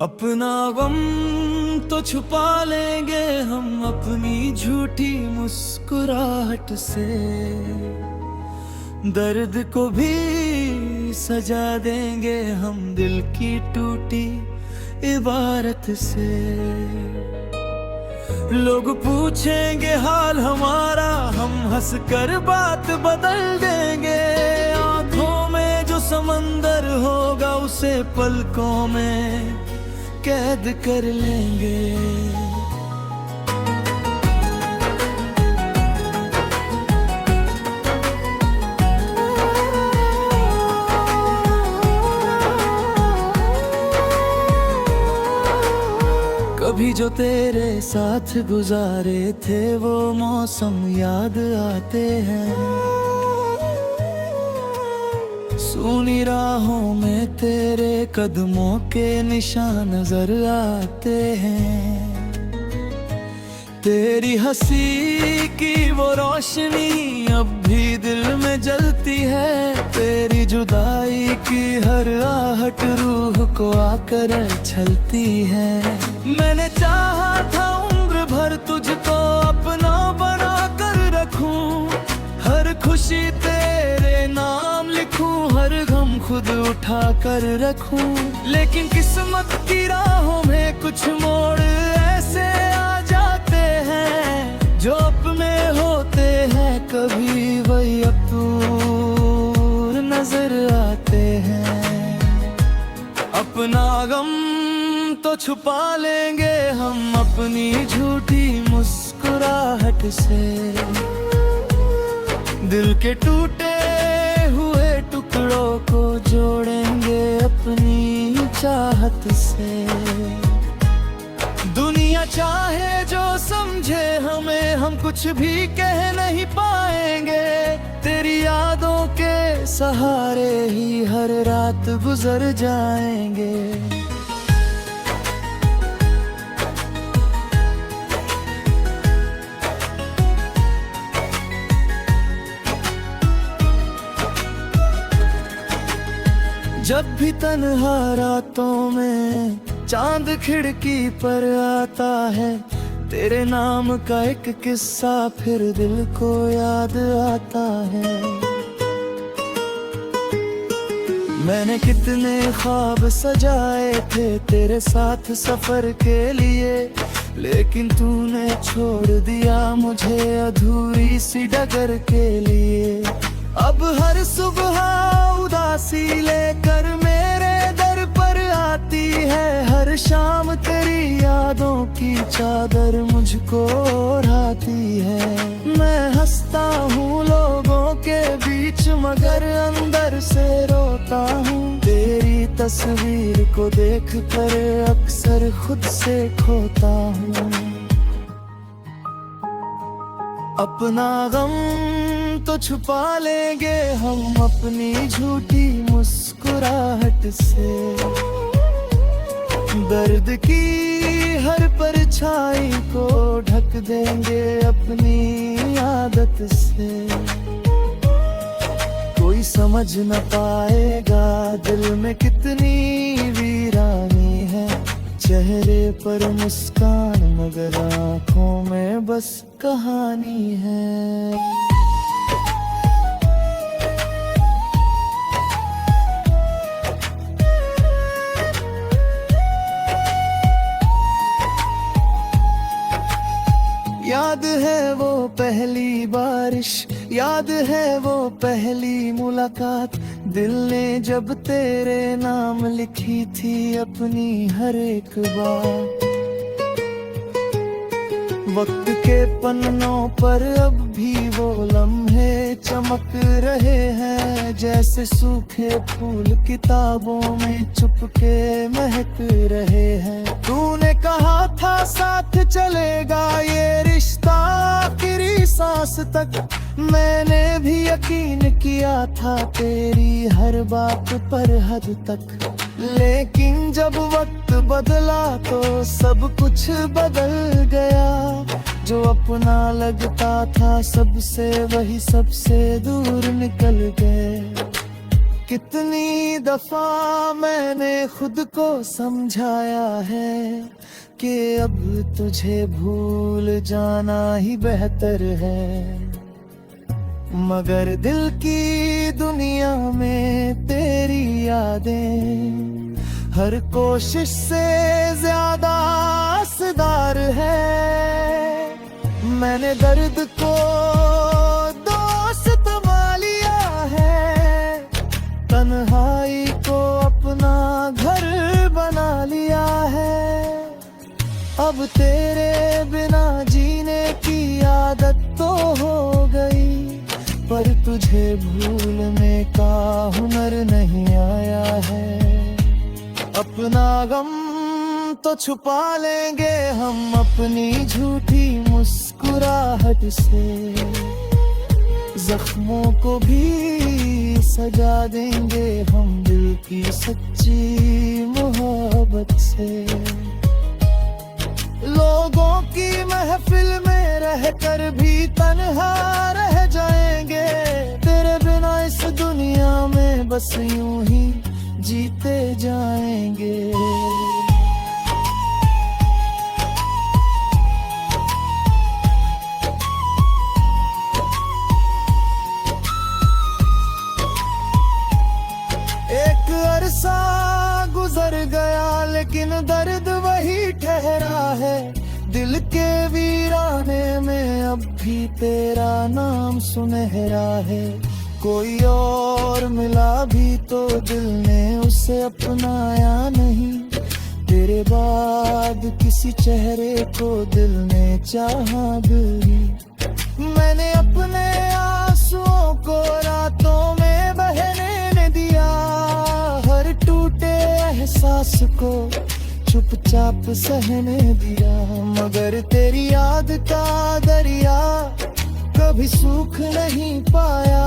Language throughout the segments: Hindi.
अपना गम तो छुपा लेंगे हम अपनी झूठी मुस्कुराहट से, दर्द को भी सजा देंगे हम दिल की टूटी इबारत से। लोग पूछेंगे हाल हमारा, हम हंसकर बात बदल देंगे। आंखों में जो समंदर होगा उसे पलकों में कैद कर लेंगे। कभी जो तेरे साथ गुजारे थे वो मौसम याद आते हैं। सूनी राहों में तेरे कदमों के निशान नजर आते हैं। तेरी हंसी की वो रोशनी अब भी दिल में जलती है। तेरी जुदाई की हर आहट रूह को आकर छलती है। मैंने चाहा था उम्र भर तुझको अपना बना कर रखूं, हर खुशी तेरे नाम लिखूं, हर गम खुद उठा कर रखूं। लेकिन किस्मत की राहों में कुछ मोड़ ऐसे आ जाते हैं जो अपने होते हैं कभी वही अपूर्ण नजर आते हैं। अपना गम तो छुपा लेंगे हम अपनी झूठी मुस्कुराहट से, दिल के टूटे हुए टुकड़ों को जोड़ेंगे अपनी चाहत से। दुनिया चाहे जो समझे हमें, हम कुछ भी कह नहीं पाएंगे। तेरी यादों के सहारे ही हर रात गुजर जाएंगे। जब भी तन्हा रातों में चांद खिड़की पर आता है, तेरे नाम का एक किस्सा फिर दिल को याद आता है। मैंने कितने ख्वाब सजाए थे तेरे साथ सफर के लिए, लेकिन तूने छोड़ दिया मुझे अधूरी सी डगर के लिए। अब हर सुबह उदासी लेकर मेरे दर पर आती है, हर शाम तेरी यादों की चादर मुझको ओढ़ाती है। मैं हंसता हूँ लोगों के बीच मगर अंदर से रोता हूँ। तेरी तस्वीर को देख कर अक्सर खुद से खोता हूँ। अपना गम तो छुपा लेंगे हम अपनी झूठी मुस्कुराहट से, दर्द की हर परछाई को ढक देंगे अपनी आदत से। कोई समझ न पाएगा दिल में कितनी वीरानी है। चेहरे पर मुस्कान मगर आँखों में बस कहानी है। याद है वो पहली बारिश, याद है वो पहली मुलाकात, दिल ने जब तेरे नाम लिखी थी अपनी हर एक बात। वक्त के पन्नों पर अब भी वो लम्हे चमक रहे हैं, जैसे सूखे फूल किताबों में चुपके महक रहे हैं। तूने कहा था साथ चलेगा ये रिश्ता आखिरी सांस तक, मैंने भी यकीन किया था तेरी हर बात पर हद तक। लेकिन जब वक्त बदला तो सब कुछ बदल गया, जो अपना लगता था सबसे वही सबसे दूर निकल गए। कितनी दफा मैंने खुद को समझाया है कि अब तुझे भूल जाना ही बेहतर है, मगर दिल की दुनिया में तेरी यादें हर कोशिश से ज्यादा असरदार है। मैंने दर्द को दोस्त बना लिया है, तन्हाई को अपना घर बना लिया है। अब तेरे बिना जीने की आदत तो हो गई, पर तुझे भूलने का हुनर नहीं आया है। अपना गम तो छुपा लेंगे हम अपनी झूठी मुस्कुराहट से, जख्मों को भी सजा देंगे हम दिल की सच्ची मोहब्बत से। लोगों की महफिल में रहकर भी तन्हा रह जाएंगे, तेरे बिना इस दुनिया में बस यूं ही जीते जाएंगे। एक अरसा गुजर गया लेकिन दर्द वही ठहरा है, दिल के वीराने में अब भी तेरा नाम सुनहरा है। कोई और मिला भी तो दिल ने उसे अपनाया नहीं, तेरे बाद किसी चेहरे को दिल ने चाहा भी। मैंने अपने आंसुओं को रातों में बहने न दिया, हर टूटे एहसास को चुपचाप सहने दिया, मगर तेरी याद का दरिया कभी सूख नहीं पाया।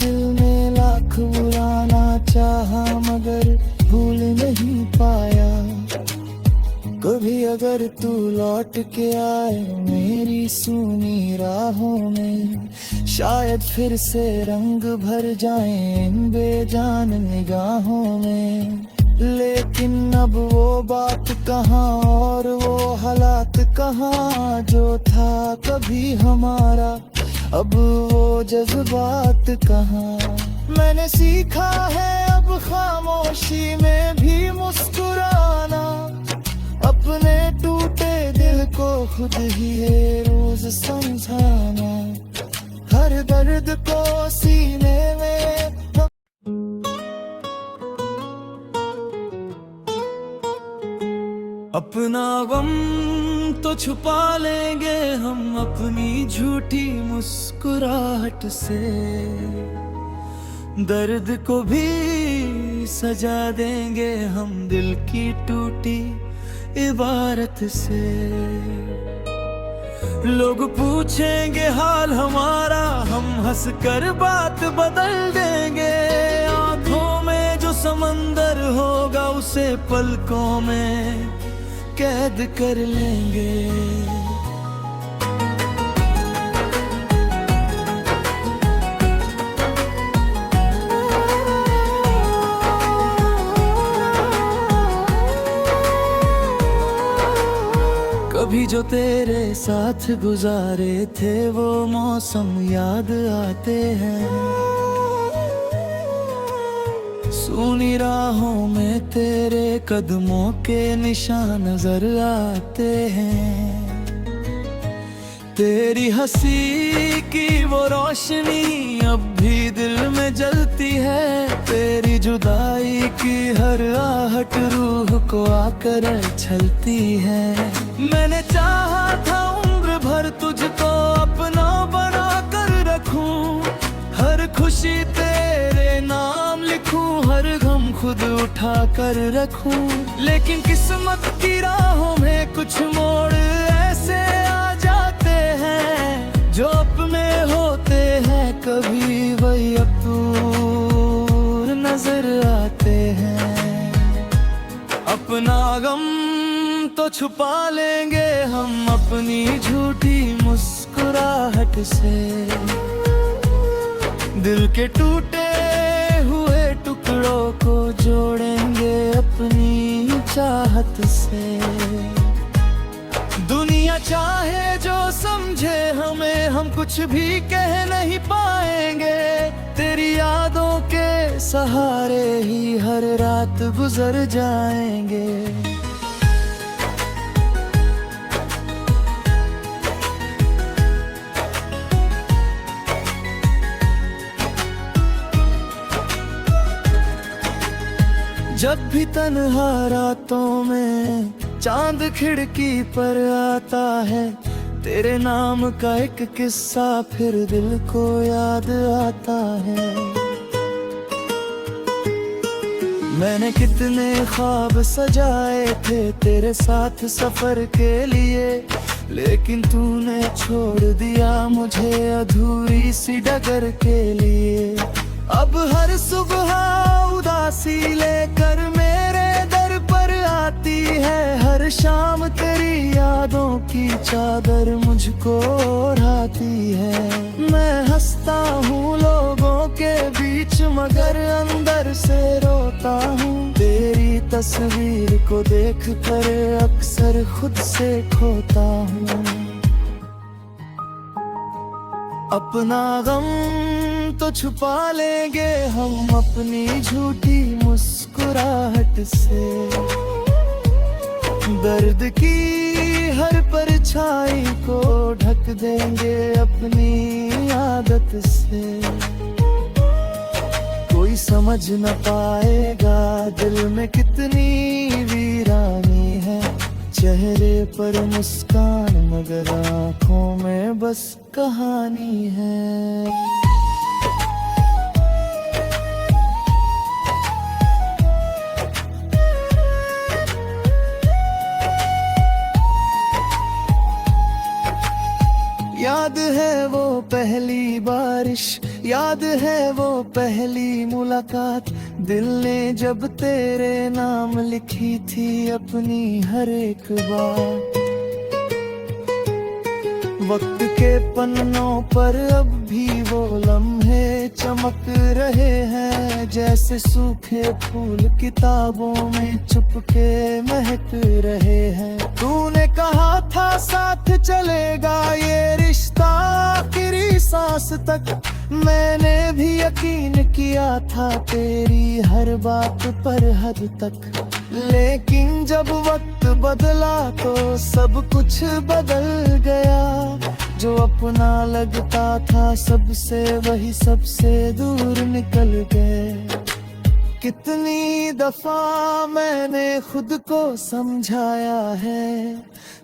दिल ने लाख बुलाना चाहा मगर भूल नहीं पाया। कभी अगर तू लौट के आए मेरी सूनी राहों में, शायद फिर से रंग भर जाएं इन बेजान निगाहों में। लेकिन अब वो बात कहाँ और वो हालात कहाँ, जो था कभी हमारा अब वो जज्बात कहाँ। मैंने सीखा है अब खामोशी में भी मुस्कुराना, अपने टूटे दिल को खुद ही है रोज समझाना। हर दर्द को सीने में अपना गम तो छुपा लेंगे हम अपनी झूठी मुस्कुराहट से, दर्द को भी सजा देंगे हम दिल की टूटी इबारत से। लोग पूछेंगे हाल हमारा, हम हंस कर बात बदल देंगे। आंखों में जो समंदर होगा उसे पलकों में कैद कर लेंगे। कभी जो तेरे साथ गुजारे थे वो मौसम याद आते हैं, सूनी राहों में तेरे कदमों के निशान नजर आते हैं। तेरी हंसी की वो रोशनी अब भी दिल में जलती है, तेरी जुदाई की हर आहट रूह को आकर छलती है। मैंने चाहा था उम्र भर तुझको अपना बना कर रखूं, हर खुशी तेरे नाम लिखूं, हर गम खुद उठा कर रखूं। लेकिन किस्मत की राहों में कुछ मोड़ ऐसे आ जाते हैं, जो अपने होते हैं कभी वही अपूर्ण नजर आते हैं। अपना गम तो छुपा लेंगे हम अपनी झूठी मुस्कुराहट से, दिल के टूटे हुए टुकड़े चाहत से। दुनिया चाहे जो समझे हमें, हम कुछ भी कह नहीं पाएंगे। तेरी यादों के सहारे ही हर रात गुजर जाएंगे। जब भी तन्हा रातों में चांद खिड़की पर आता है, तेरे नाम का एक किस्सा फिर दिल को याद आता है। मैंने कितने ख्वाब सजाए थे तेरे साथ सफर के लिए, लेकिन तूने छोड़ दिया मुझे अधूरी सी डगर के लिए। अब हर सुबह उदासी लेकर मेरे दर पर आती है, हर शाम तेरी यादों की चादर मुझको ओढ़ाती है। मैं हंसता हूँ लोगों के बीच मगर अंदर से रोता हूँ, तेरी तस्वीर को देख कर अक्सर खुद से खोता हूँ। अपना गम तो छुपा लेंगे हम अपनी झूठी मुस्कुराहट से, दर्द की हर परछाई को ढक देंगे अपनी आदत से। कोई समझ न पाएगा दिल में कितनी वीरानी है, चेहरे पर मुस्कान मगर आँखों में बस कहानी है। याद है वो पहली बारिश, याद है वो पहली मुलाकात, दिल ने जब तेरे नाम लिखी थी अपनी हर एक बात। वक्त के पन्नों पर अब भी वो लम्हे चमक रहे हैं, जैसे सूखे फूल किताबों में चुपके महक रहे हैं। तूने कहा था साथ चलेगा ये रिश्ता आखिरी सांस तक, मैंने भी यकीन किया था तेरी हर बात पर हद तक। लेकिन जब वक्त बदला तो सब कुछ बदल गया, जो अपना लगता था सबसे वही सबसे दूर निकल गए। कितनी दफा मैंने खुद को समझाया है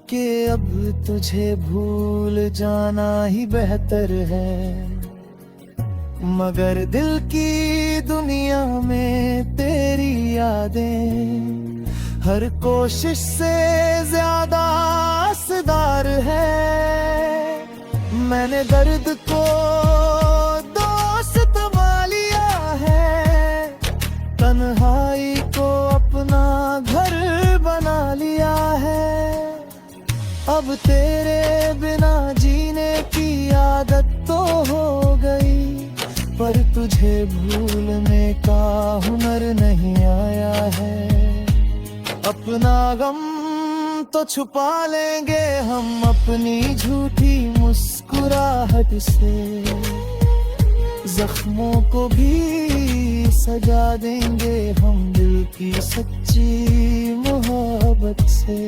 कि अब तुझे भूल जाना ही बेहतर है, मगर दिल की दुनिया में तेरी यादें हर कोशिश से ज्यादा असरदार है। मैंने दर्द को दोस्त बना लिया है, तन्हाई को अपना घर बना लिया है। अब तेरे बिना जीने की आदत तो हो गई, पर तुझे भूलने का हुनर नहीं आया है। अपना गम तो छुपा लेंगे हम अपनी झूठी मुस्कुराहट से, जख्मों को भी सजा देंगे हम दिल की सच्ची मोहब्बत से।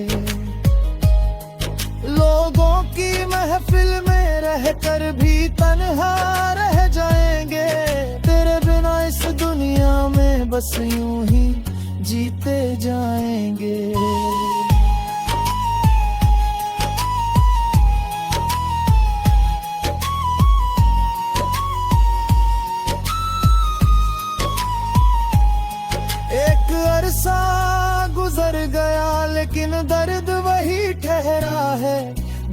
लोगों की महफिल में रहकर भी तन्हा रह जाएंगे, तेरे बिना इस दुनिया में बस यूं ही जीते जाएंगे। एक अरसा गुजर गया लेकिन दर्द वही ठहरा है,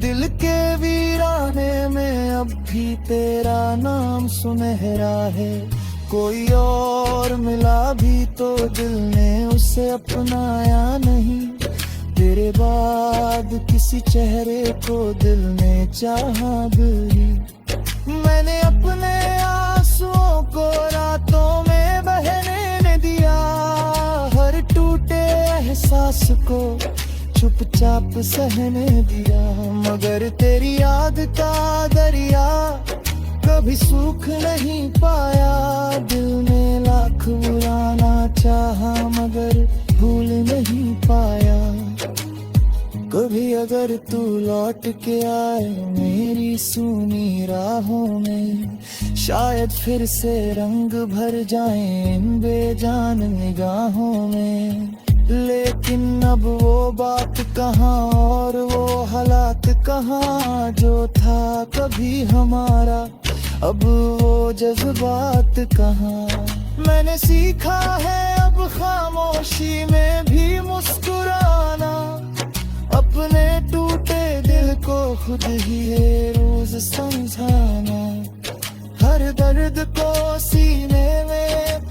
दिल के वीराने में अब भी तेरा नाम सुनहरा है। कोई और मिला भी तो दिल ने उसे अपनाया नहीं, तेरे बाद किसी चेहरे को दिल ने चाहा भी। मैंने अपने आंसुओं को रातों में बहने न दिया, हर टूटे एहसास एहसास को चुपचाप सहने दिया, मगर तेरी याद का दरिया कभी सूख नहीं पाया। दिल में लाख बुलाना चाहा मगर भूल नहीं पाया। कभी अगर तू लौट के आए मेरी सूनी राहों में, शायद फिर से रंग भर जाएं इन बेजान निगाहों में। लेकिन अब वो बात कहाँ और वो हालात कहाँ, जो था कभी हमारा अब वो जज्बात कहाँ। मैंने सीखा है अब खामोशी में भी मुस्कुराना, अपने टूटे दिल को खुद ही है रोज समझाना। हर दर्द को सीने में